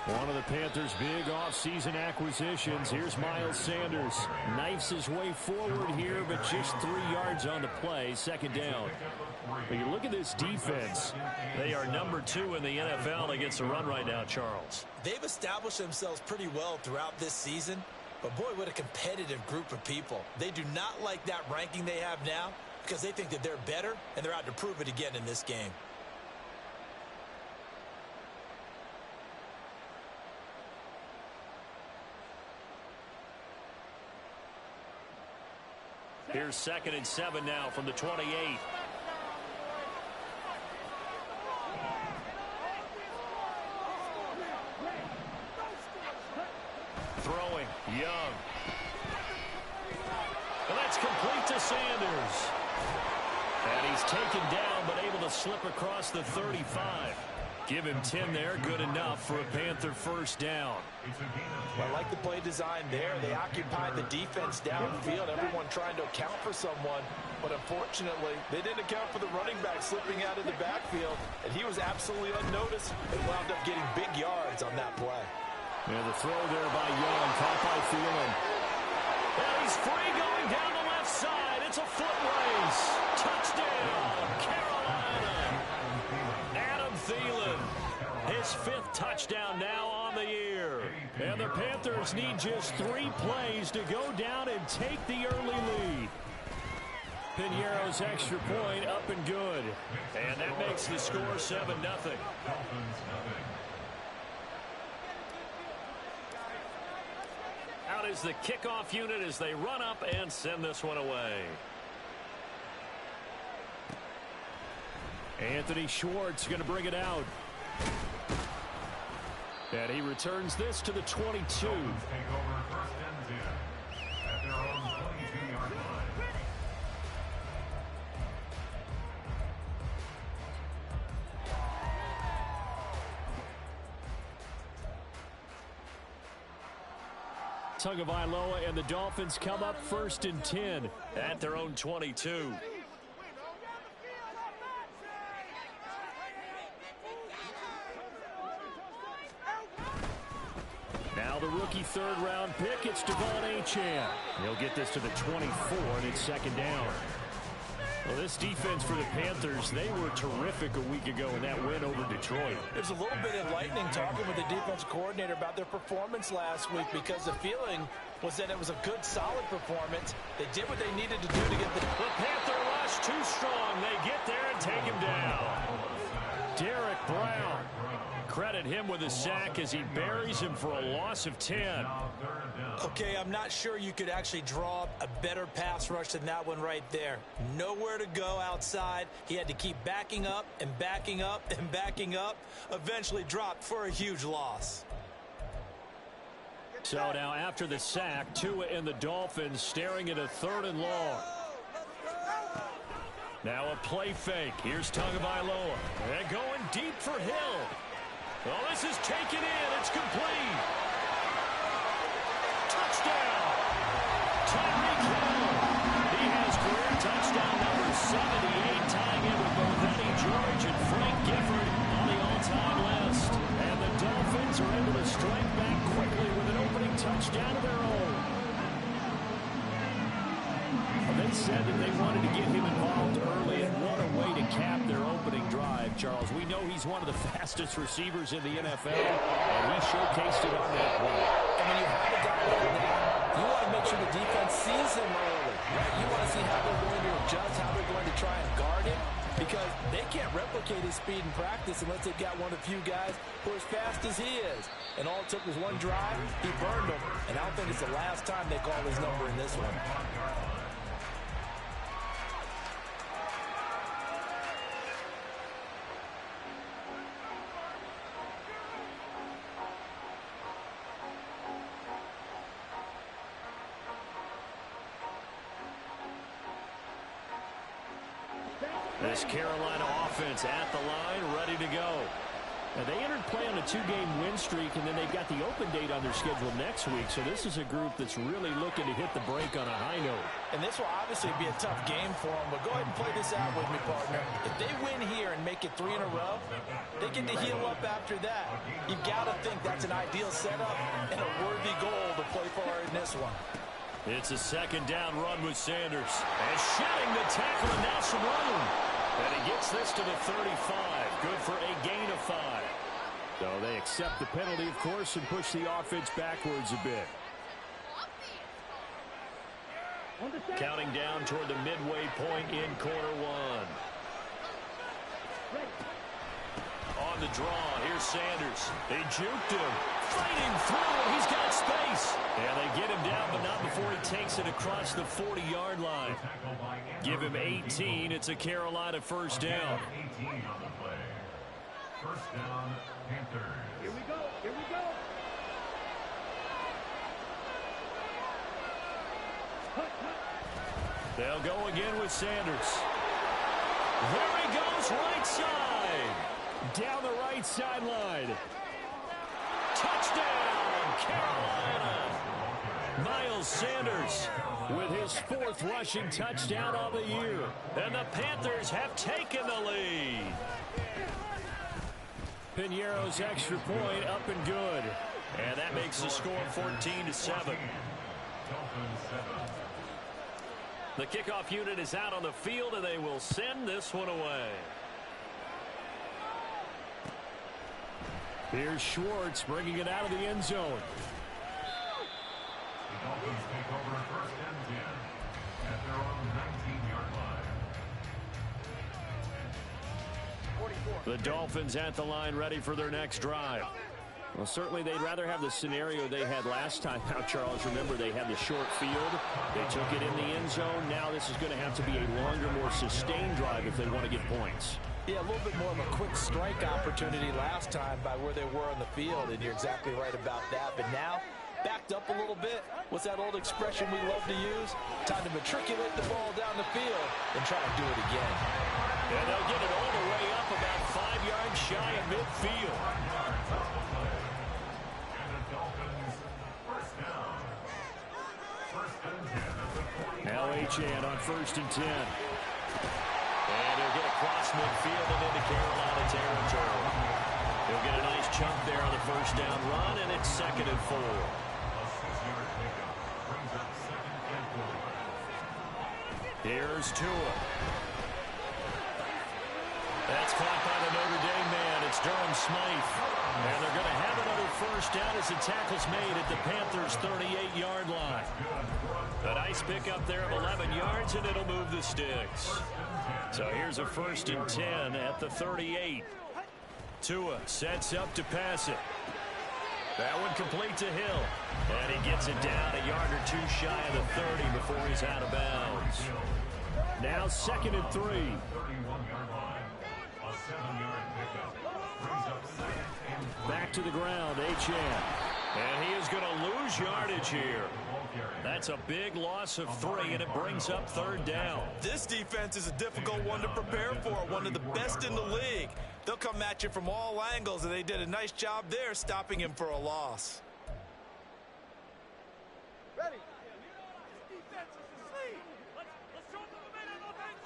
One of the Panthers' big offseason acquisitions. Here's Miles Sanders. Knifes his way forward here, but just 3 yards on the play. Second down. But you look at this defense. They are number 2 in the NFL against the run right now, Charles. They've established themselves pretty well throughout this season. But, boy, what a competitive group of people. They do not like that ranking they have now because they think that they're better, and they're out to prove it again in this game. Here's 2nd and 7 now from the 28. Throwing, Young. And that's complete to Sanders. And he's taken down, but able to slip across the 35. Give him 10 there, good enough for a Panther first down. Well, I like the play design there. They occupied the defense downfield, everyone trying to account for someone. But unfortunately, they didn't account for the running back slipping out of the backfield, and he was absolutely unnoticed and wound up getting big yards on that play. And the throw there by Young, caught by Thielen. And he's free going down the left side. It's a foot race. Touchdown, Carolina. Adam Thielen, his 5th touchdown now on the year. And the Panthers need just 3 plays to go down and take the early lead. Piñeiro's extra point up and good. And that makes the score 7-0. Out is the kickoff unit as they run up and send this one away. Anthony Schwartz going to bring it out. And he returns this to the 22. Tagovailoa and the Dolphins come up 1st and 10 at their own 22. Now the rookie 3rd-round pick, it's Devon Achane. He'll get this to the 24, and it's 2nd down. Well, this defense for the Panthers, they were terrific a week ago in that win over Detroit. It was a little bit enlightening talking with the defensive coordinator about their performance last week because the feeling was that it was a good, solid performance. They did what they needed to do to get the Panther rush too strong. They get there and take him down. Derek Brown. Credit him with a sack as he buries him for a loss of 10. Okay, I'm not sure you could actually draw a better pass rush than that one right there. Nowhere to go outside. He had to keep backing up and backing up and backing up. Eventually dropped for a huge loss. So now after the sack, Tua and the Dolphins staring at a 3rd and long. Now a play fake. Here's Tagovailoa. And going deep for Hill. Well, this is taken in. It's complete. Touchdown. Tyreek Hill. He has career touchdown number 78, tying in with both Eddie George and Frank Gifford on the all-time list. And the Dolphins are able to strike back quickly with an opening touchdown of their own. They said that they wanted to get him involved early, and what a way to cap their opening drive, Charles. We know he's one of the fastest receivers in the NFL, and he showcased it on that play. And when you have a guy like that, you want to make sure the defense sees him early, right? You want to see how they're going to adjust, how they're going to try and guard him, because they can't replicate his speed in practice unless they've got one of the few guys who are as fast as he is. And all it took was one drive, he burned them, and I don't think it's the last time they call his number in this one. This Carolina offense at the line, ready to go. Now, they entered play on a 2-game win streak, and then they've got the open date on their schedule next week. So this is a group that's really looking to hit the break on a high note. And this will obviously be a tough game for them, but go ahead and play this out with me, partner. If they win here and make it 3 in a row, they get to heal up after that. You've got to think that's an ideal setup and a worthy goal to play for in this one. It's a second down run with Sanders. And shedding the tackle, and now some room. And he gets this to the 35. Good for a gain of 5. So they accept the penalty, of course, and push the offense backwards a bit. Counting down toward the midway point in quarter 1. On the draw, here's Sanders. They juked him. Fighting through, he's got space. And they get him down, but not before he takes it across the 40-yard line. Give him 18. It's a Carolina first down. 18 on the play. First down, Panthers. Here we go. Here we go. They'll go again with Sanders. There he goes, right side. Down the right sideline. Touchdown, Carolina. Miles Sanders with his 4th rushing touchdown of the year. And the Panthers have taken the lead. Piñeiro's extra point up and good. And that makes the score 14-7. The kickoff unit is out on the field, and they will send this one away. Here's Schwartz bringing it out of the end zone. The Dolphins take over first and 10 at their own 19-yard line. The Dolphins at the line, ready for their next drive. Well, certainly they'd rather have the scenario they had last time out, Charles. Remember, they had the short field. They took it in the end zone. Now this is going to have to be a longer, more sustained drive if they want to get points. Yeah, a little bit more of a quick strike opportunity last time by where they were on the field, and you're exactly right about that. But now, backed up a little bit. What's that old expression we love to use? Time to matriculate the ball down the field and try to do it again. And they'll get it all the way up about 5 yards shy of midfield. Now Achane on 1st and 10. And he'll get across midfield and into Carolina territory. He'll get a nice chunk there on the first down run, and it's 2nd and 4. Here's Tua. That's caught by the Notre Dame man. It's Durham Smythe. And they're going to have another first down as the tackle's made at the Panthers' 38-yard line. A nice pickup there of 11 yards, and it'll move the sticks. So here's a 1st and 10 at the 38. Tua sets up to pass it. That one complete to Hill. And he gets it down a yard or 2 shy of the 30 before he's out of bounds. Now 2nd and 3. 31-yard line. A 7-yard pickup. Brings up 2nd and 3. Back to the ground, Achane. And he is going to lose yardage here. That's a big loss of 3, and it brings up 3rd down. This defense is a difficult one to prepare for, one of the best in the league. They'll come at you from all angles, and they did a nice job there stopping him for a loss. Ready. This defense is asleep. Let's show them the man on offense.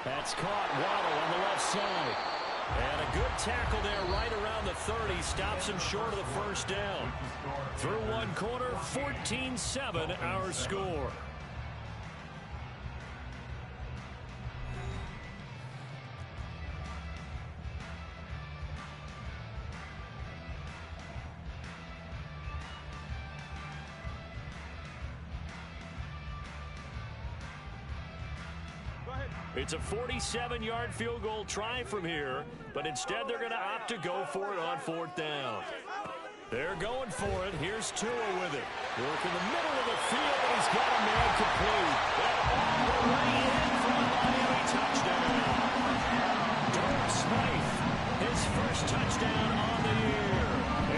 That's caught. Waddle on the left side. And a good tackle there right around the 30. Stops him short of the first down. Through one quarter, 14-7 our score. It's a 47-yard field goal try from here, but instead they're going to opt to go for it on 4th down. They're going for it. Here's Tua with it. Work in the middle of the field, and he's got a man complete. And all the way in for a Miami touchdown. Durham Smythe, his first touchdown on the year.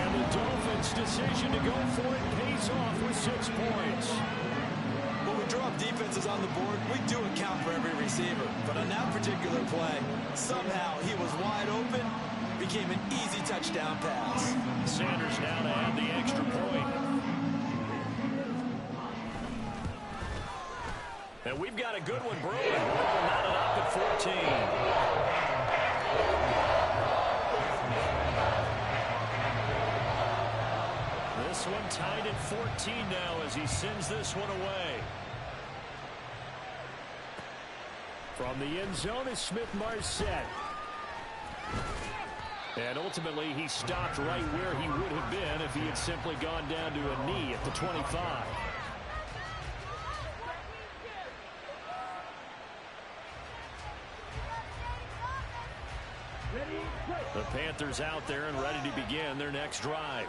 And the Dolphins' decision to go for it pays off with 6 points. Well, we dropped defense is on the board, we do account for every receiver. But on that particular play, somehow he was wide open, became an easy touchdown pass. Sanders now to add the extra point. And we've got a good one brewing. Knotted up at 14. This one tied at 14 now as he sends this one away. From the end zone is Smith-Marsette. And ultimately, he stopped right where he would have been if he had simply gone down to a knee at the 25. The Panthers out there and ready to begin their next drive.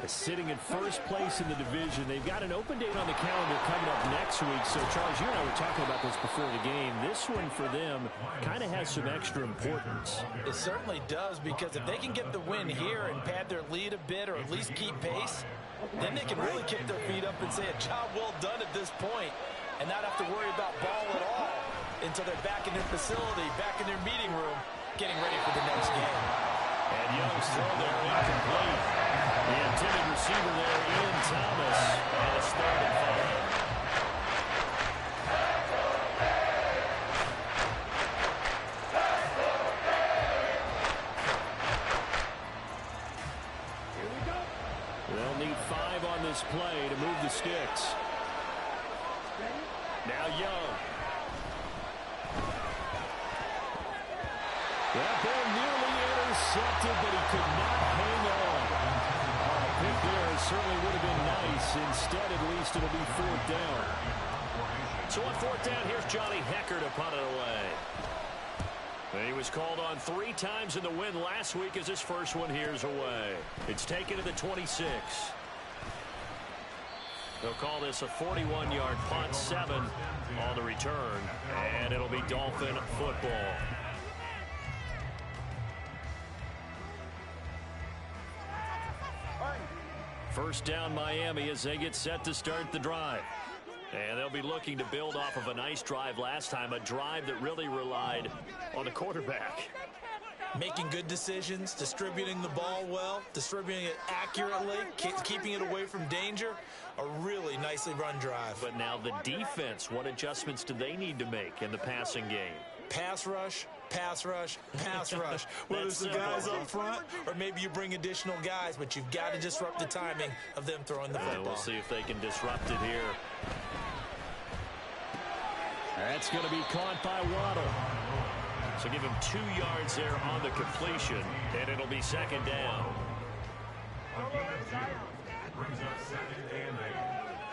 Sitting in first place in the division. They've got an open date on the calendar coming up next week. So, Charles, you and I were talking about this before the game. This one for them kind of has some extra importance. It certainly does, because if they can get the win here and pad their lead a bit or at least keep pace, then they can really kick their feet up and say a job well done at this point and not have to worry about ball at all until they're back in their facility, back in their meeting room, getting ready for the next game. And Young's throw there incomplete. The intended receiver there, Ian Thomas, and it's 3rd and 5. They'll need 5 on this play to move the sticks. Now Young. That ball nearly intercepted, but he could not hang on. A pick there certainly would have been nice. Instead, at least, it'll be 4th down. So on 4th down, here's Johnny Hekker to punt it away. And he was called on 3 times in the win last week as his first one here's away. It's taken to the 26. They'll call this a 41-yard punt, 7 on the return, and it'll be Dolphin football. First down Miami as they get set to start the drive. And they'll be looking to build off of a nice drive last time, a drive that really relied on the quarterback. Making good decisions, distributing the ball well, distributing it accurately, keeping it away from danger. A really nicely run drive. But now the defense, what adjustments do they need to make in the passing game? Pass rush, pass rush, pass rush. Whether it's the guys up front or maybe you bring additional guys, but you've got to disrupt the timing of them throwing the football. We'll see if they can disrupt it here. That's going to be caught by Waddle. So give him 2 yards there on the completion, and it'll be 2nd down. Brings up 2nd and 8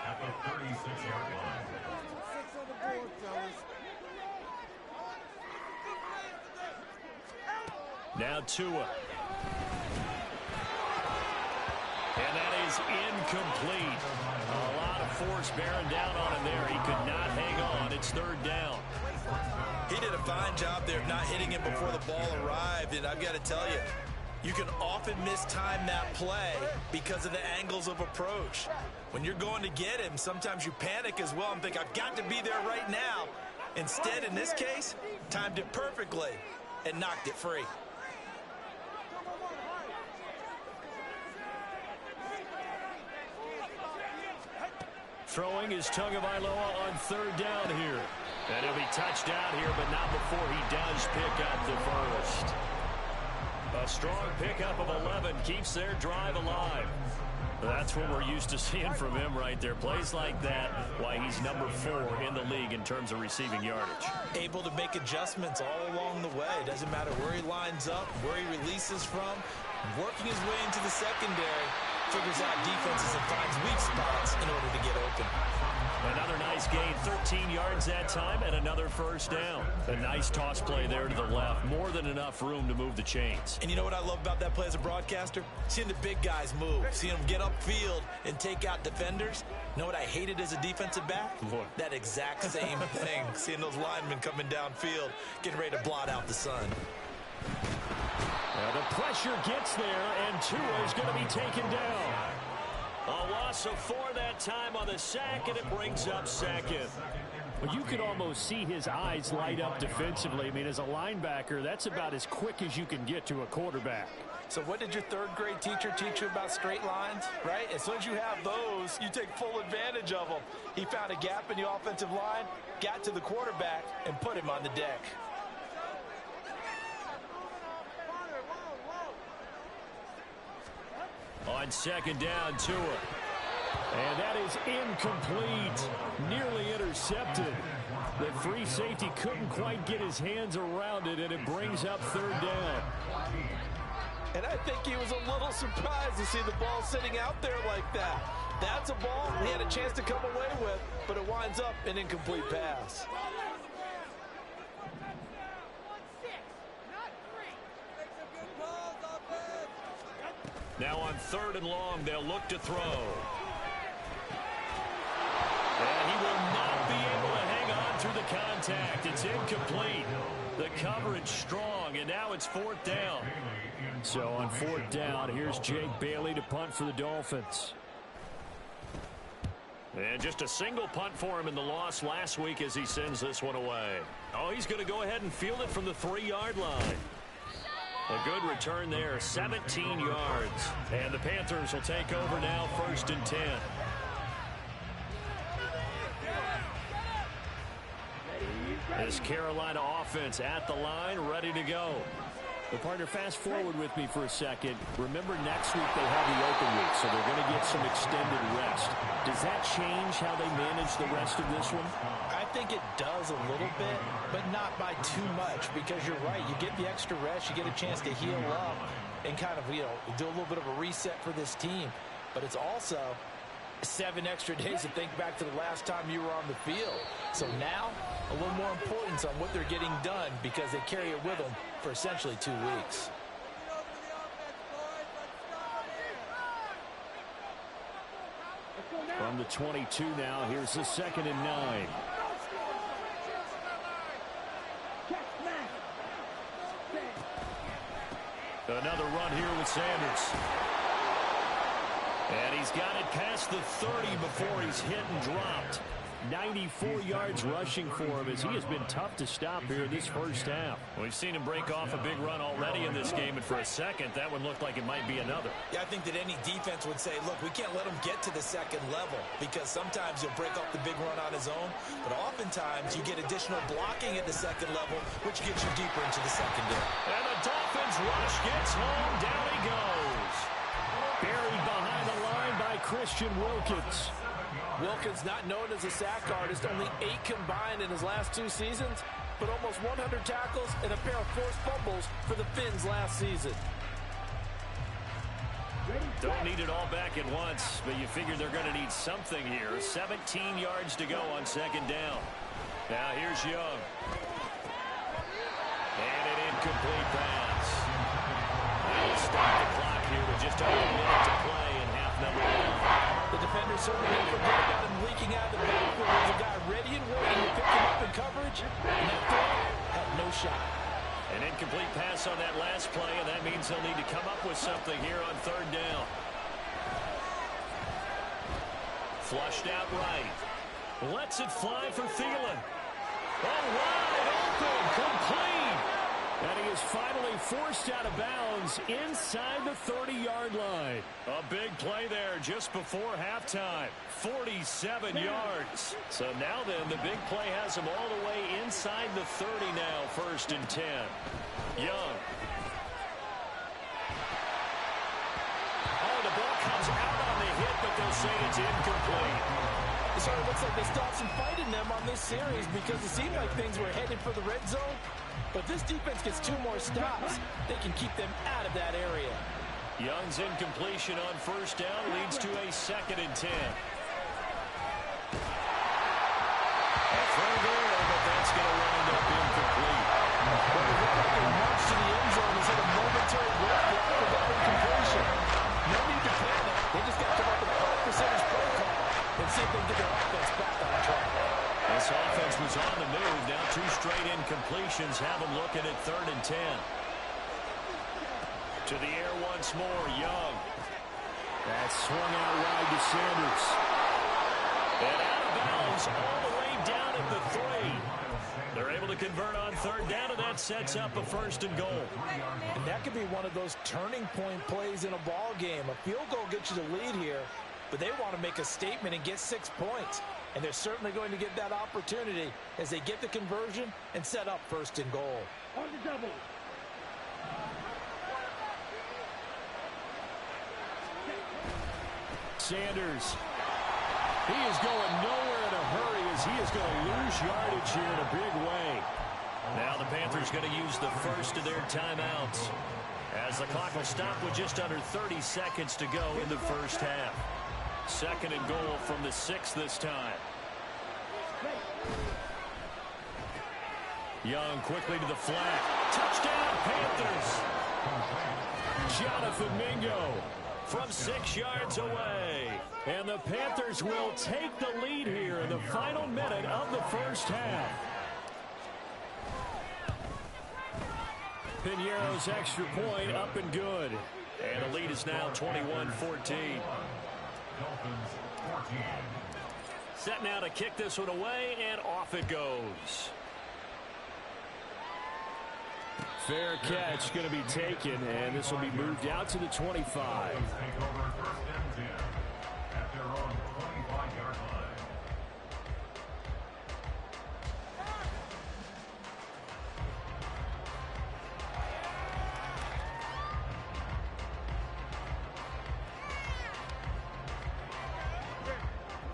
at the 36-yard line. 6 on the board, fellas. Now Tua. And that is incomplete. A lot of force bearing down on him there. He could not hang on. It's 3rd down. He did a fine job there of not hitting him before the ball arrived, and I've got to tell you, you can often mistime that play because of the angles of approach. When you're going to get him, sometimes you panic as well and think, I've got to be there right now. Instead, in this case, timed it perfectly and knocked it free. Throwing is Tagovailoa on 3rd down here. And he'll be touched down here, but not before he does pick up the first. A strong pickup of 11 keeps their drive alive. That's what we're used to seeing from him right there. Plays like that, why he's number 4 in the league in terms of receiving yardage. Able to make adjustments all along the way. Doesn't matter where he lines up, where he releases from. Working his way into the secondary. Figures out defenses and finds weak spots in order to get open. Another nice gain, 13 yards that time, and another first down. A nice toss play there to the left. More than enough room to move the chains. And you know what I love about that play as a broadcaster? Seeing the big guys move. Seeing them get upfield and take out defenders. You know what I hated as a defensive back? What? That exact same thing. Seeing those linemen coming downfield, getting ready to blot out the sun. Now the pressure gets there, and Tua is going to be taken down. A loss of 4 that time on the sack, and it brings up second. Well, you could almost see his eyes light up defensively. I mean, as a linebacker, that's about as quick as you can get to a quarterback. So what did your third-grade teacher teach you about straight lines, right? As soon as you have those, you take full advantage of them. He found a gap in the offensive line, got to the quarterback, and put him on the deck. On second down, Tua. And that is incomplete. Nearly intercepted. The free safety couldn't quite get his hands around it, and it brings up third down. And I think he was a little surprised to see the ball sitting out there like that. That's a ball he had a chance to come away with, but it winds up an incomplete pass. Now on third and long, they'll look to throw. And he will not be able to hang on through the contact. It's incomplete. The coverage strong, and now it's fourth down. So on fourth down, here's Jake Bailey to punt for the Dolphins. And just a single punt for him in the loss last week as he sends this one away. Oh, he's going to go ahead and field it from the 3-yard line. A good return there, 17 yards. And the Panthers will take over now, 1st and 10. This Carolina offense at the line, ready to go. The partner, fast forward with me for a second. Remember, next week they have the open week, so they're going to get some extended rest. Does that change how they manage the rest of this one? I think it does a little bit, but not by too much, because you're right. You get the extra rest, you get a chance to heal up and kind of, do a little bit of a reset for this team. But it's also 7 extra days to think back to the last time you were on the field. So now, a little more importance on what they're getting done because they carry it with them for essentially 2 weeks. From the 22 now, here's the 2nd and 9. Another run here with Sanders. And he's got it past the 30 before he's hit and dropped. 94 yards rushing for him as he has been tough to stop here in this first half. We've seen him break off a big run already in this game, and for a second, that one looked like it might be another. Yeah, I think that any defense would say, look, we can't let him get to the second level because sometimes he'll break off the big run on his own, but oftentimes you get additional blocking at the second level, which gets you deeper into the secondary. And the Dolphins rush gets home. Down he goes. Buried behind the line by Christian Wilkins. Wilkins, not known as a sack artist, only 8 combined in his last 2 seasons, but almost 100 tackles and a pair of forced fumbles for the Finns last season. Don't need it all back at once, but you figure they're going to need something here. 17 yards to go on second down. Now here's Young. And an incomplete pass. They'll stop the clock here with just over a minute to play in half number 1. The defender certainly didn't forget about him leaking out of the backfield. There's a guy ready and waiting to pick him up in coverage, and that throw had no shot. An incomplete pass on that last play, and that means they'll need to come up with something here on third down. Flushed out right. Lets it fly for Thielen. Oh, wide open, complete. And he is finally forced out of bounds inside the 30-yard line. A big play there just before halftime. 47 yards. So now then, the big play has him all the way inside the 30 now, 1st and 10. Young. Oh, the ball comes out on the hit, but they'll say it's incomplete. So it looks like they still have some fight in them on this series because it seemed like things were headed for the red zone. But this defense gets 2 more stops. They can keep them out of that area. Young's incompletion on first down leads to a 2nd and 10. A throw there, but that's going to wind up incomplete. But it looked like they marched to the end zone and hit a momentary roadblock for that incompletion. No need to panic. They just got to come up with a high percentage play call and see if they can get their offense back on track. This offense was on the move. Now 2 straight incompletions have them looking at 3rd and 10. To the air once more, Young. That's swung out wide to Sanders. And out of bounds all the way down at the 3. They're able to convert on third down, and that sets up a 1st and goal. And that could be one of those turning point plays in a ball game. A field goal gets you the lead here, but they want to make a statement and get 6 points. And they're certainly going to get that opportunity as they get the conversion and set up 1st and goal. On the double. Sanders. He is going nowhere in a hurry as he is going to lose yardage here in a big way. Now the Panthers going to use the first of their timeouts as the clock will stop with just under 30 seconds to go in the first half. 2nd and goal from the 6 this time. Young quickly to the flat. Touchdown, Panthers. Jonathan Mingo. From 6 yards away. And the Panthers will take the lead here in the final minute of the first half. Piñeiro's extra point up and good. And the lead is now 21-14. Set now to kick this one away, and off it goes. Fair catch going to be taken, and this will be moved out to the 25. Take over 1st and 10 at their own 25-yard line.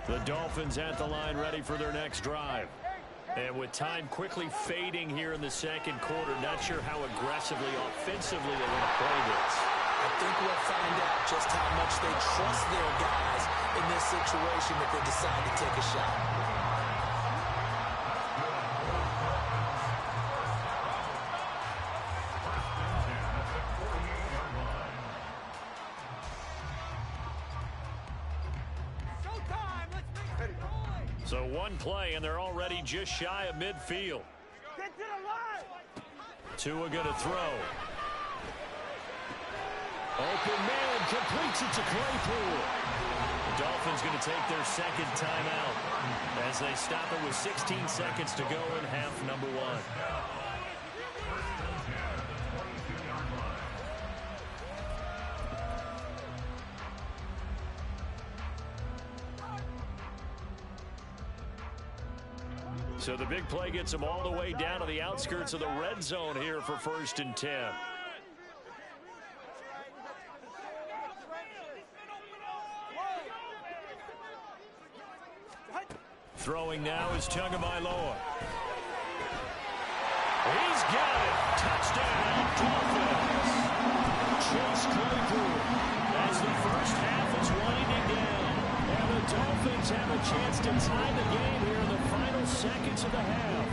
The Dolphins at the line ready for their next drive. And with time quickly fading here in the 2nd quarter, not sure how aggressively, offensively they want to play this. I think we'll find out just how much they trust their guys in this situation if they decide to take a shot. So one play, and they're already just shy of midfield. Get to the line. Tua going to throw. Open man completes it to Claypool. The Dolphins going to take their 2nd timeout as they stop it with 16 seconds to go in half number 1. So the big play gets them all the way down to the outskirts of the red zone here for 1st and 10. Throwing now is Tagovailoa. He's got it. Touchdown, Dolphins. Chase Claypool. As the first half is winding down. And the Dolphins have a chance to tie the game here in the final seconds of the half.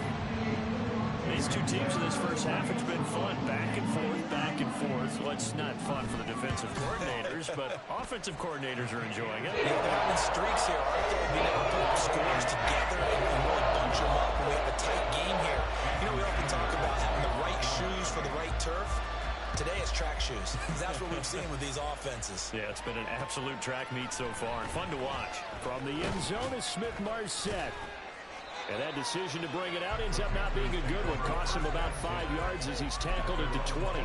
These two teams in this first half, it's been fun. Back and forth, back and forth. Well, it's not fun for the defensive coordinators, but offensive coordinators are enjoying it. Yeah, they're having streaks here, aren't they? Being able to put up scores together and really bunch them up. And we have a tight game here. You know, we often talk about having the right shoes for the right turf. Today it's track shoes. That's what we've seen with these offenses. Yeah, it's been an absolute track meet so far. Fun to watch. From the end zone is Smith-Marset. And that decision to bring it out ends up not being a good one. Cost him about 5 yards as he's tackled at the 20.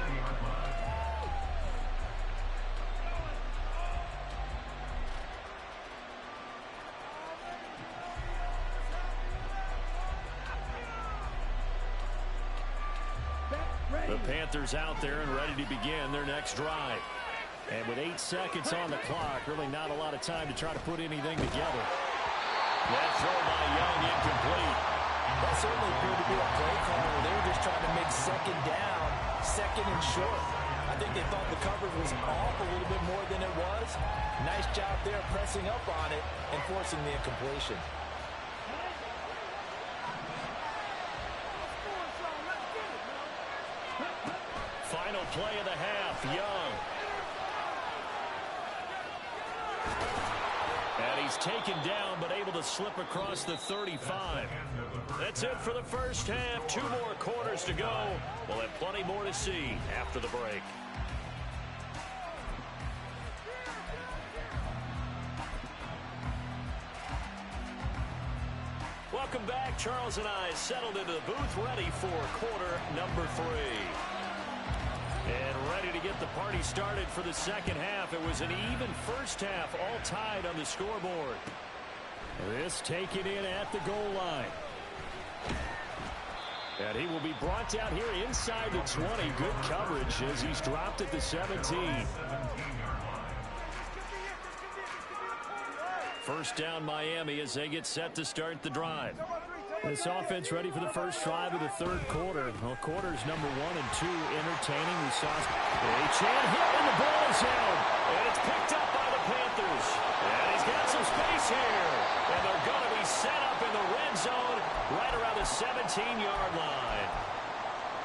The Panthers out there and ready to begin their next drive. And with 8 seconds on the clock, really not a lot of time to try to put anything together. That throw by Young incomplete. That certainly appeared to be a play call where they were just trying to make 2nd down, 2nd and short. I think they thought the coverage was off a little bit more than it was. Nice job there pressing up on it and forcing the incompletion. Final play of the half, Young. And he's taken down, but able to slip across the 35. That's it for the first half. 2 more quarters to go. We'll have plenty more to see after the break. welcome back. Charles and I settled into the booth, ready for quarter number 3. And ready to get the party started for the second half. It was an even first half, all tied on the scoreboard. This taken in at the goal line. And he will be brought down here inside the 20. Good coverage as he's dropped at the 17. First down Miami as they get set to start the drive. This offense ready for the first drive of the third quarter. Well, quarters number 1 and 2 entertaining. We saw Achane hit and the ball is out. And it's picked up by the Panthers. And he's got some space here. And they're going to be set up in the red zone right around the 17-yard line.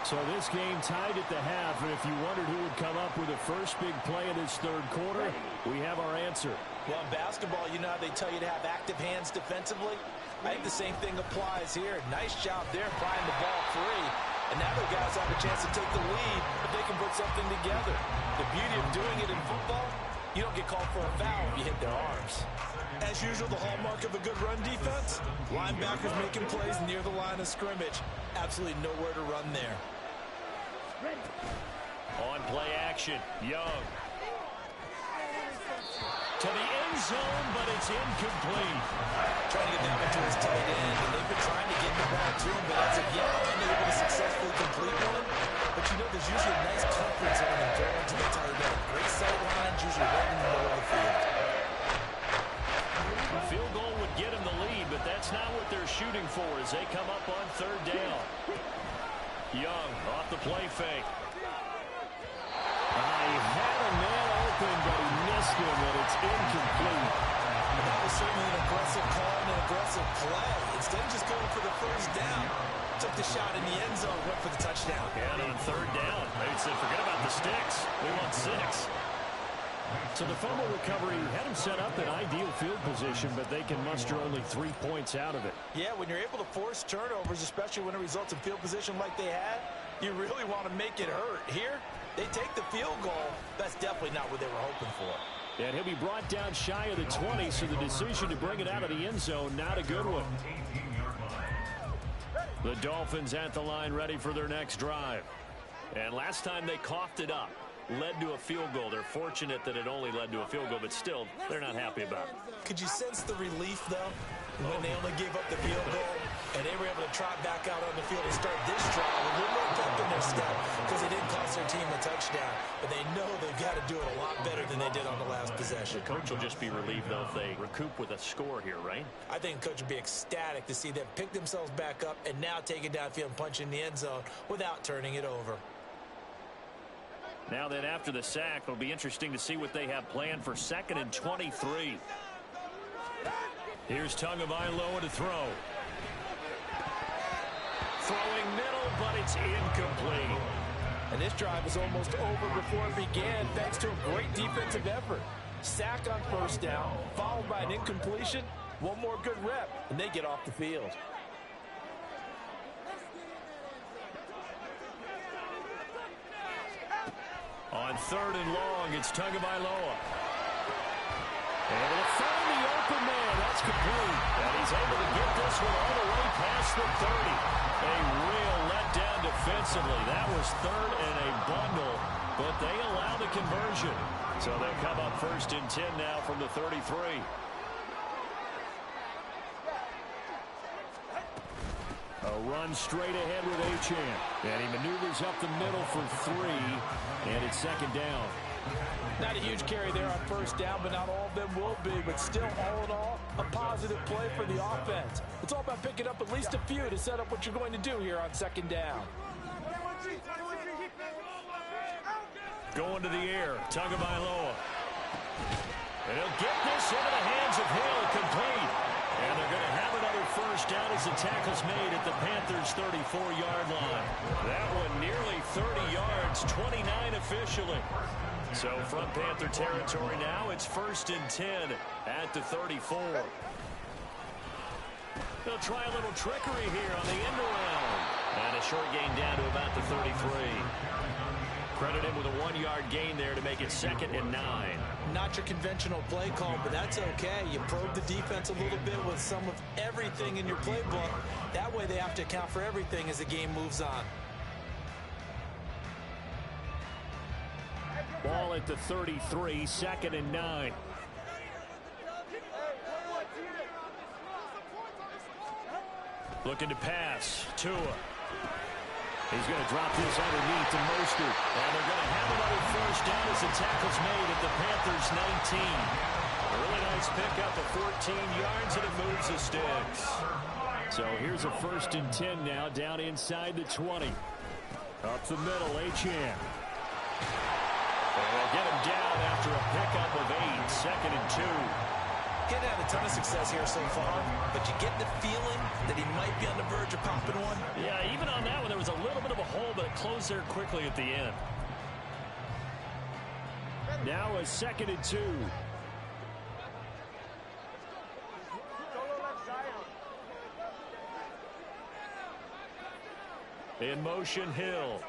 So this game tied at the half, and if you wondered who would come up with the first big play of this third quarter, we have our answer. Well, in basketball, you know how they tell you to have active hands defensively? I think the same thing applies here. Nice job there flying the ball free. And now the guys have a chance to take the lead if they can put something together. The beauty of doing it in football, you don't get called for a foul if you hit their arms. As usual, the hallmark of a good run defense, linebackers making plays near the line of scrimmage. Absolutely nowhere to run there. On play action, Young. To the end zone, but it's incomplete. Trying to get that one to his tight end, and they've been trying to get the ball to him, but as of yet, they're able to successfully complete one. But you know, there's usually a nice comfort zone in throwing to the tight end. Great sight lines, usually right in the middle of the field. A field goal would get him the lead, but that's not what they're shooting for as they come up on third down. Young off the play fake. He had a man open, but he missed him, and it's incomplete. And that was certainly an aggressive call and an aggressive play. Instead of just going for the first down, took the shot in the end zone, went for the touchdown. And on third down, they said, forget about the sticks. We want 6. So the fumble recovery had him set up in ideal field position, but they can muster only 3 points out of it. Yeah, when you're able to force turnovers, especially when it results in field position like they had, you really want to make it hurt. Here, they take the field goal. That's definitely not what they were hoping for. And he'll be brought down shy of the 20, so the decision to bring it out of the end zone, not a good one. The Dolphins at the line ready for their next drive. And last time they coughed it up, led to a field goal. They're fortunate that it only led to a field goal, but still, they're not happy about it. Could you sense the relief, though, when they only gave up the field goal and they were able to trot back out on the field and start this drive with a little more pep in their step because it didn't cost their team a touchdown, but they know they've got to do it a lot better than they did on the last possession. The coach will just be relieved, though, if they recoup with a score here, right? I think the coach would be ecstatic to see them pick themselves back up and now take it downfield and punch in the end zone without turning it over. Now then, after the sack, it'll be interesting to see what they have planned for 2nd and 23. Here's Tagovailoa to throw. Throwing middle, but it's incomplete. And this drive was almost over before it began thanks to a great defensive effort. Sack on first down, followed by an incompletion. One more good rep, and they get off the field. On 3rd and long, it's Tagovailoa. Able to find the open man. That's complete. And he's able to get this one all the way past the 30. A real letdown defensively. That was 3rd and a bundle, but they allow the conversion. So they come up 1st and 10 now from the 33. A run straight ahead with Achane. And he maneuvers up the middle for 3. And it's 2nd down. Not a huge carry there on first down, but not all of them will be. But still, all in all, a positive play for the offense. It's all about picking up at least a few to set up what you're going to do here on 2nd down. Going to the air, Tagovailoa. And he'll get this into the hands of Hill, complete. And they're going to have another first down as the tackle's made at the Panthers' 34-yard line. That one nearly 30 yards, 29 officially. So from Panther territory now, it's 1st and 10 at the 34. They'll try a little trickery here on the end around. And a short gain down to about the 33. Credit him with a 1-yard gain there to make it 2nd and 9. Not your conventional play call, but that's okay. You probe the defense a little bit with some of everything in your playbook. That way they have to account for everything as the game moves on. Ball at the 33, 2nd and 9. Looking to pass. Tua. He's going to drop this underneath to Mostert. And they're going to have another first down as the tackle's made at the Panthers' 19. A really nice pickup of 14 yards, and it moves the sticks. So here's a 1st and 10 now, down inside the 20. Up the middle, Achane. And they'll get him down after a pickup of 8, 2nd and 2. Getting had a ton of success here so far, but you get the feeling that he might be on the verge of popping one. Yeah, even on that one, there was a little bit of a hole, but it closed there quickly at the end. Now a 2nd and 2. In motion, Hill.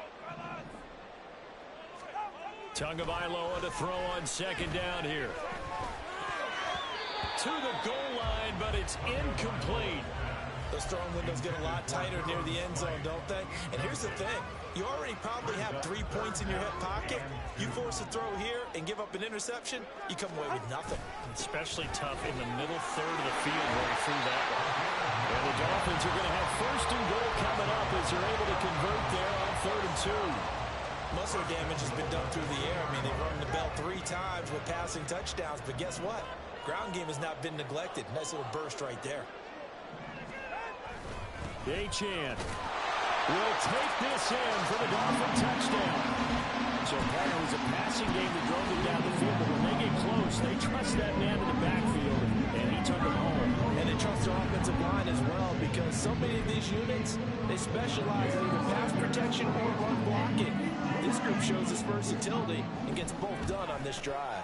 Tagovailoa to throw on 2nd down here. To the goal line, but it's incomplete. Those throwing windows get a lot tighter near the end zone, don't they? And here's the thing. You already probably have 3 points in your hip pocket. You force a throw here and give up an interception, you come away with nothing. Especially tough in the middle third of the field where he threw that one. And the Dolphins are going to have 1st and goal coming up as they're able to convert there on 3rd and 2. Muscle damage has been done through the air. I mean, they've rung the bell 3 times with passing touchdowns, but guess what? Ground game has not been neglected. Nice little burst right there. Achane will take this in for the Dolphin touchdown. So far it was a passing game that drove them down the field, but when they get close, they trust that man in the backfield, and he took them home. And they trust their offensive line as well, because so many of these units, they specialize in either pass protection or run blocking. This group shows its versatility and gets both done on this drive.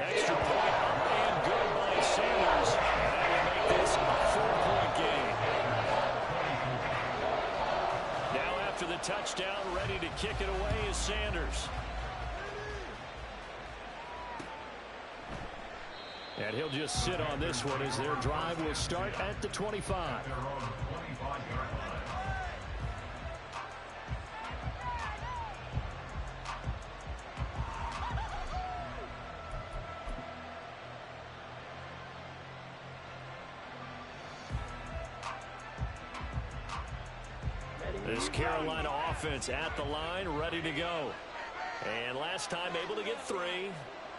Extra point and good by Sanders. And that will make this a 4-point game. Now after the touchdown, ready to kick it away is Sanders. And he'll just sit on this one as their drive will start at the 25. This Carolina offense at the line, ready to go. And last time able to get 3.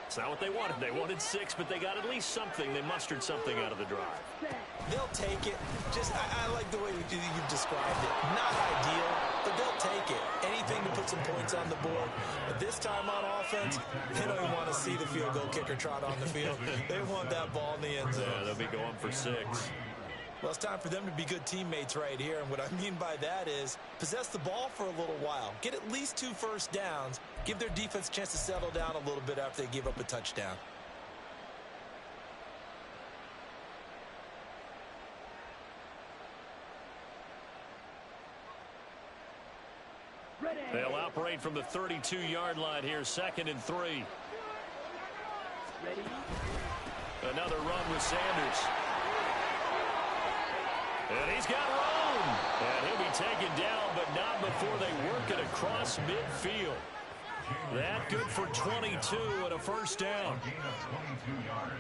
It's not what they wanted. They wanted 6, but they got at least something. They mustered something out of the drive. They'll take it. I like the way you've described it. Not ideal, but they'll take it. Anything to put some points on the board. But this time on offense, they don't even want to see the field goal kicker trot on the field. They want that ball in the end zone. Yeah, they'll be going for 6. Well, it's time for them to be good teammates right here. And what I mean by that is possess the ball for a little while. Get at least 2 first downs. Give their defense a chance to settle down a little bit after they give up a touchdown. They'll operate from the 32-yard line here, 2nd and 3. Another run with Sanders. And he's got room. And he'll be taken down, but not before they work it across midfield. That good for 22 and a first down. Gain of 22 yards.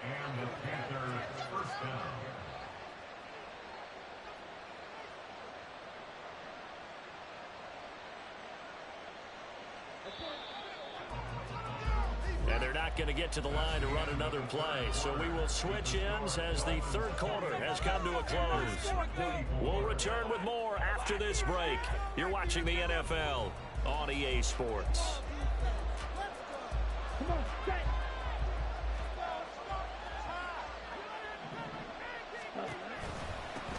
And the Panthers first down. And they're not going to get to the line to run another play. So we will switch ends as the 3rd quarter has come to a close. We'll return with more after this break. You're watching the NFL on EA Sports.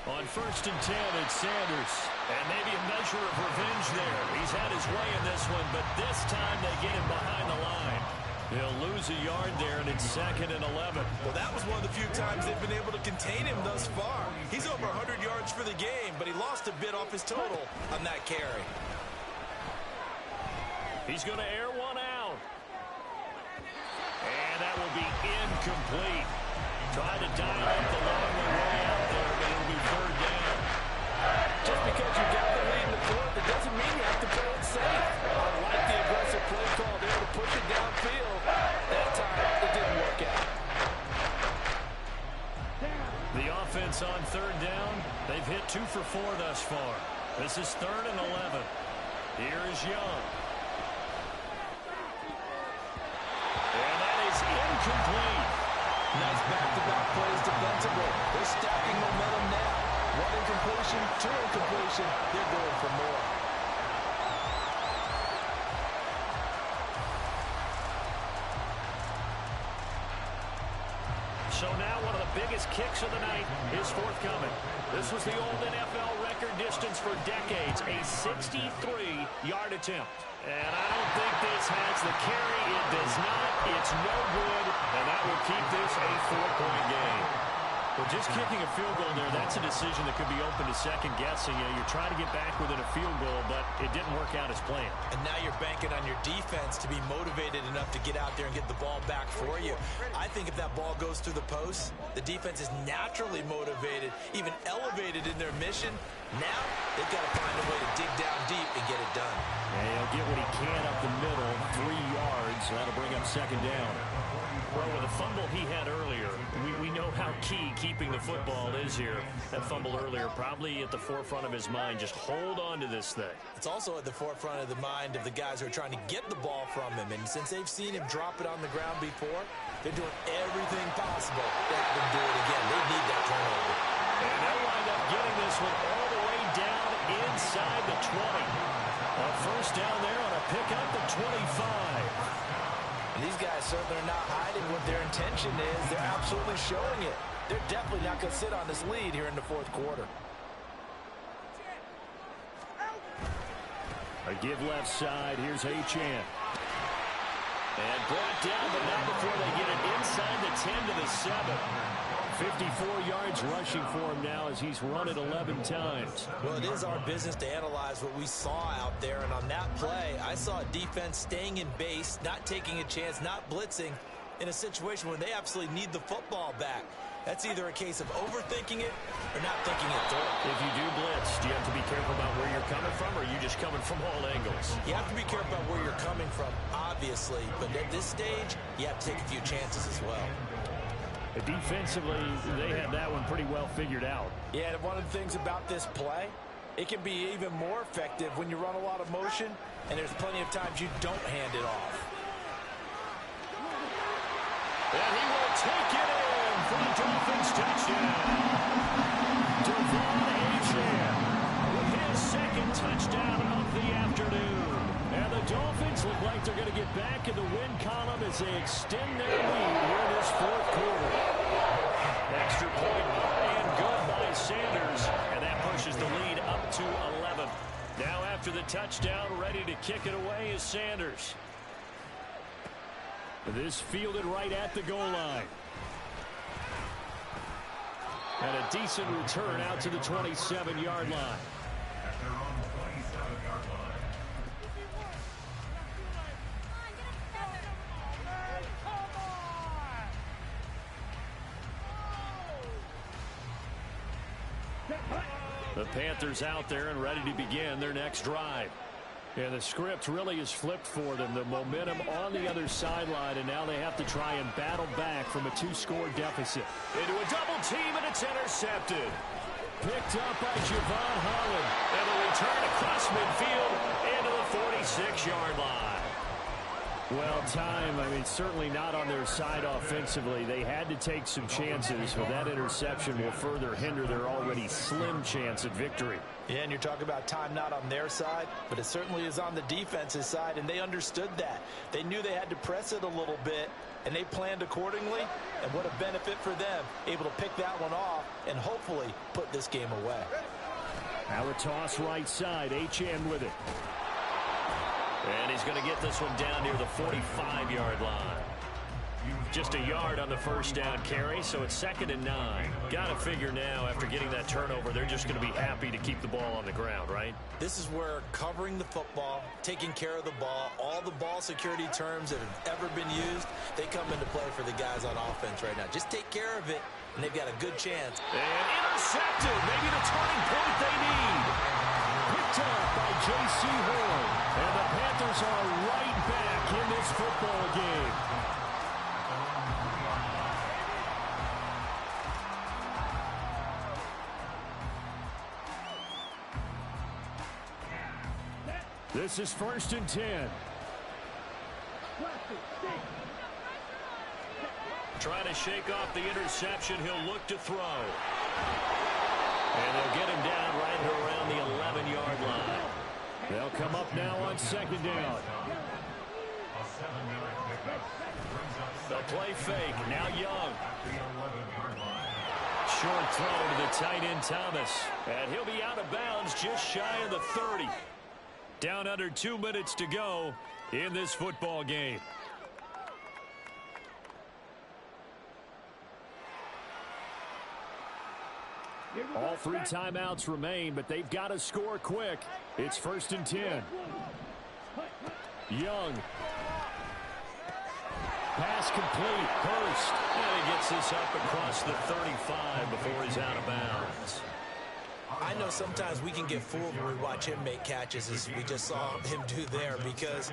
On 1st and 10, it's Sanders. And maybe a measure of revenge there. He's had his way in this one, but this time they get him behind the line. He'll lose a yard there, and it's 2nd and 11. Well, that was one of the few times they've been able to contain him thus far. He's over 100 yards for the game, but he lost a bit off his total on that carry. He's going to air one out. And that will be incomplete. Trying to dial up the long way out there, but it'll be third down. Just because you got the lead in the fourth, it doesn't mean you have to play it safe. I like the aggressive play call there to push it downfield. That time, it didn't work out. The offense on third down, they've hit 2 for 4 thus far. This is 3rd and 11. Here is Young. And that is incomplete. Nice back-to-back plays defensively. They're stacking momentum now. 1 incompletion, 2 incompletion. They're going for more. So now one of the biggest kicks of the night is forthcoming. This was the old NFL record distance for decades, a 63-yard attempt. And I don't think this has the carry. It does not. It's no good, and that will keep this a 4-point game. Well, just kicking a field goal there, that's a decision that could be open to second guessing. You know, you're trying to get back within a field goal, but it didn't work out as planned. And now you're banking on your defense to be motivated enough to get out there and get the ball back for you. I think if that ball goes through the post, the defense is naturally motivated, even elevated in their mission. Now they've got to find a way to dig down deep and get it done. Yeah, he'll get what he can up the middle, 3 yards. That'll bring up second down. Well, with the fumble he had earlier, we know how key keeping the football is here. That fumble earlier probably at the forefront of his mind. Just hold on to this thing. It's also at the forefront of the mind of the guys who are trying to get the ball from him. And since they've seen him drop it on the ground before, they're doing everything possible to have him do it again. They need that turnover. And they'll wind up getting this one all the way down inside the 20. A first down there on a pickup at 25. And these guys certainly are not hiding what their intention is. They're absolutely showing it. They're definitely not going to sit on this lead here in the fourth quarter. A give left side. Here's Achane. And brought down, but not before they get it inside the 10 to the 7. 54 yards rushing for him now as he's run it 11 times. Well, it is our business to analyze what we saw out there, and on that play, I saw a defense staying in base, not taking a chance, not blitzing in a situation where they absolutely need the football back. That's either a case of overthinking it or not thinking it through. If you do blitz, do you have to be careful about where you're coming from, or are you just coming from all angles? You have to be careful about where you're coming from, obviously, but at this stage, you have to take a few chances as well. Defensively, they had that one pretty well figured out. Yeah, and one of the things about this play, it can be even more effective when you run a lot of motion, and there's plenty of times you don't hand it off. And he will take it in for the Dolphins touchdown. Devon Achane with his second touchdown of the afternoon. And the Dolphins look like they're going to get back in the win column as they extend their lead here in this fourth quarter. Extra point and good by Sanders. And that pushes the lead up to 11. Now after the touchdown, ready to kick it away is Sanders. This fielded right at the goal line. And a decent return out to the 27-yard line. At their own 27-yard line. The Panthers out there and ready to begin their next drive. And the script really is flipped for them. The momentum on the other sideline, and now they have to try and battle back from a 2-score deficit. Into a double team, and it's intercepted. Picked up by Javon Holland. And a return across midfield into the 46-yard line. Well, certainly not on their side offensively. They had to take some chances, but that interception will further hinder their already slim chance at victory. Yeah, and you're talking about time not on their side, but it certainly is on the defense's side, and they understood that. They knew they had to press it a little bit, and they planned accordingly, and what a benefit for them, able to pick that one off and hopefully put this game away. Now a toss right side, Achane with it. And he's going to get this one down near the 45-yard line. Just a yard on the first down carry, so it's 2nd and 9. Got to figure now, after getting that turnover, they're just going to be happy to keep the ball on the ground, right? This is where covering the football, taking care of the ball, all the ball security terms that have ever been used, they come into play for the guys on offense right now. Just take care of it, and they've got a good chance. And intercepted, maybe the turning point they need. Picked up by J.C. Horn. And the Panthers are right back in this football game. This is 1st and 10. Trying to shake off the interception. He'll look to throw. And they'll get him down right around the 11-yard line. They'll come up now on 2nd down. The play fake. Now Young. Short throw to the tight end Thomas. And he'll be out of bounds just shy of the 30. Down under 2 minutes to go in this football game. All 3 timeouts remain, but they've got to score quick. It's 1st and 10. Young. Pass complete. Hurst. And he gets this up across the 35 before he's out of bounds. I know sometimes we can get fooled when we watch him make catches, as we just saw him do there, because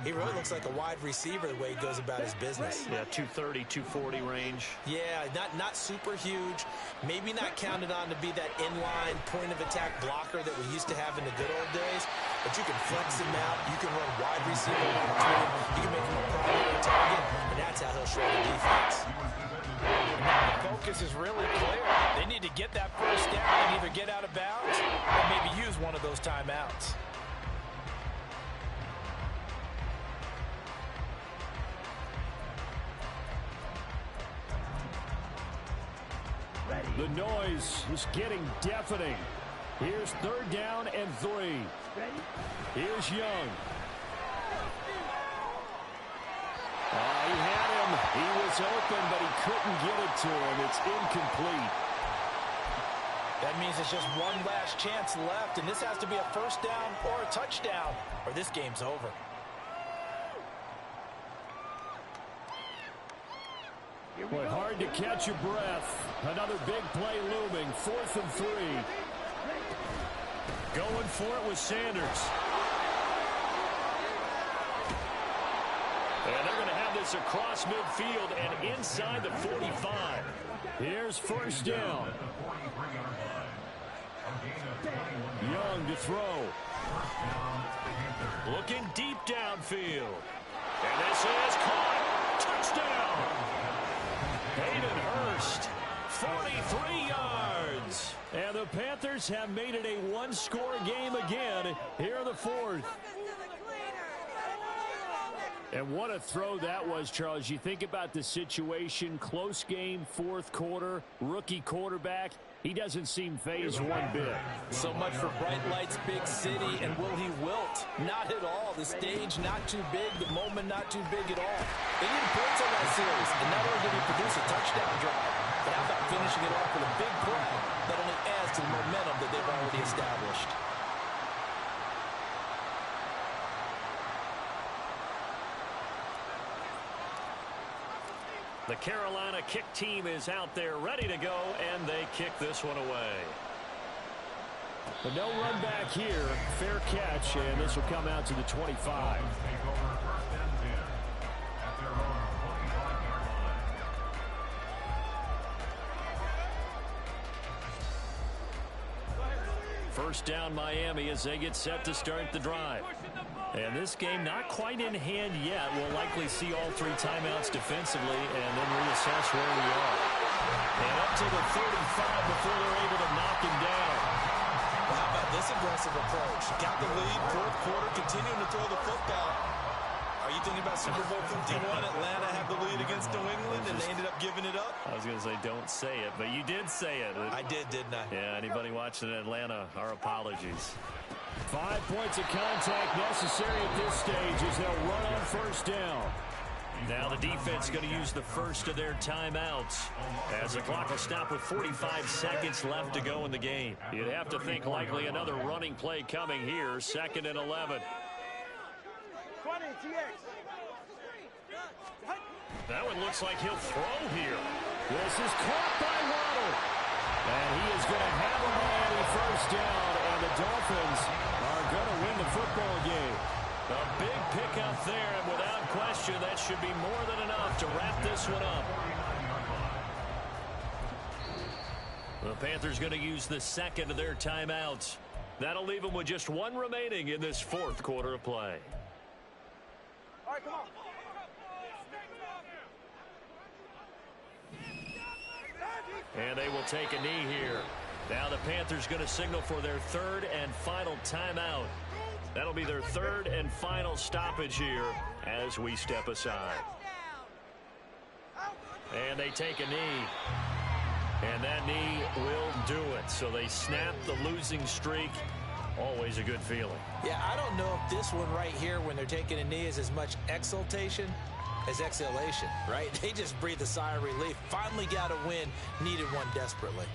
he really looks like a wide receiver the way he goes about his business. Yeah, 230, 240 range. Yeah, not super huge. Maybe not counted on to be that inline point-of-attack blocker that we used to have in the good old days, but you can flex him out. You can run wide receiver in between him. You can make him a primary target, and that's how he'll show the defense. The focus is really clear. They need to get that first down and either get out of bounds or maybe use one of those timeouts. The noise is getting deafening. Here's 3rd down and 3. Here's Young. He had him. He was open, but he couldn't get it to him. It's incomplete. That means it's just one last chance left, and this has to be a first down or a touchdown, or this game's over. Boy, hard to catch your breath. Another big play looming. 4th and 3. Going for it with Sanders. And they're going to have this across midfield and inside the 45. Here's 1st down. Young to throw. Looking deep downfield. And this is caught. Touchdown. Hayden Hurst. 43 yards. And the Panthers have made it a one-score game again here in the 4th. And what a throw that was, Charles. You think about the situation, close game, 4th quarter, rookie quarterback. He doesn't seem fazed one bit. So much for bright lights, big city, and will he wilt? Not at all. The stage not too big, the moment not too big at all. They needed points on that series, and not only did he produce a touchdown drive, but how about finishing it off with a big play that only adds to the momentum that they've already established. The Carolina kick team is out there ready to go, and they kick this one away. But no run back here. Fair catch, and this will come out to the 25. First down Miami as they get set to start the drive. And this game not quite in hand yet. We'll likely see all 3 timeouts defensively and then reassess where we are. And up to the 35 before they're able to knock him down. Well, how about this aggressive approach? Got the lead, 4th quarter, continuing to throw the football. Are you thinking about Super Bowl 51? Atlanta had the lead against New England, and they ended up giving it up? I was going to say don't say it, but you did say it. I did, didn't I? Yeah, anybody watching Atlanta, our apologies. 5 points of contact necessary at this stage as they'll run on first down. Now the defense going to use the first of their timeouts as the clock will stop with 45 seconds left to go in the game. You'd have to think likely another running play coming here, 2nd and 11. That one looks like he'll throw here. This is caught by Waddle. And he is going to have a Miami first down, and the Dolphins are going to win the football game. A big pickup there, and without question, that should be more than enough to wrap this one up. The Panthers going to use the second of their timeouts. That'll leave them with just one remaining in this 4th quarter of play. All right, come on. And they will take a knee here. Now the Panthers going to signal for their 3rd and final timeout. That'll be their 3rd and final stoppage here as we step aside. And they take a knee. And that knee will do it. So they snap the losing streak. Always a good feeling. Yeah, I don't know if this one right here when they're taking a knee is as much exultation as exhalation, right? They just breathe a sigh of relief. Finally got a win, needed one desperately.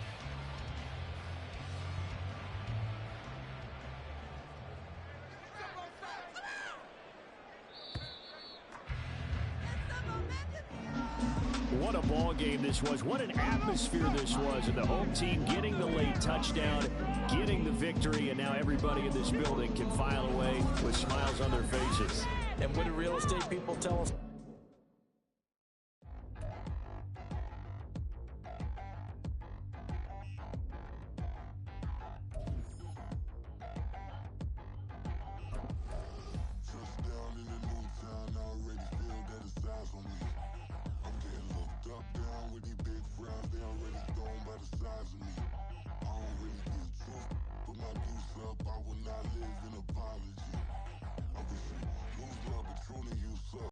What a ball game this was. What an atmosphere this was. And the home team getting the late touchdown, getting the victory, and now everybody in this building can file away with smiles on their faces. And what do real estate people tell us? I will not live in apology.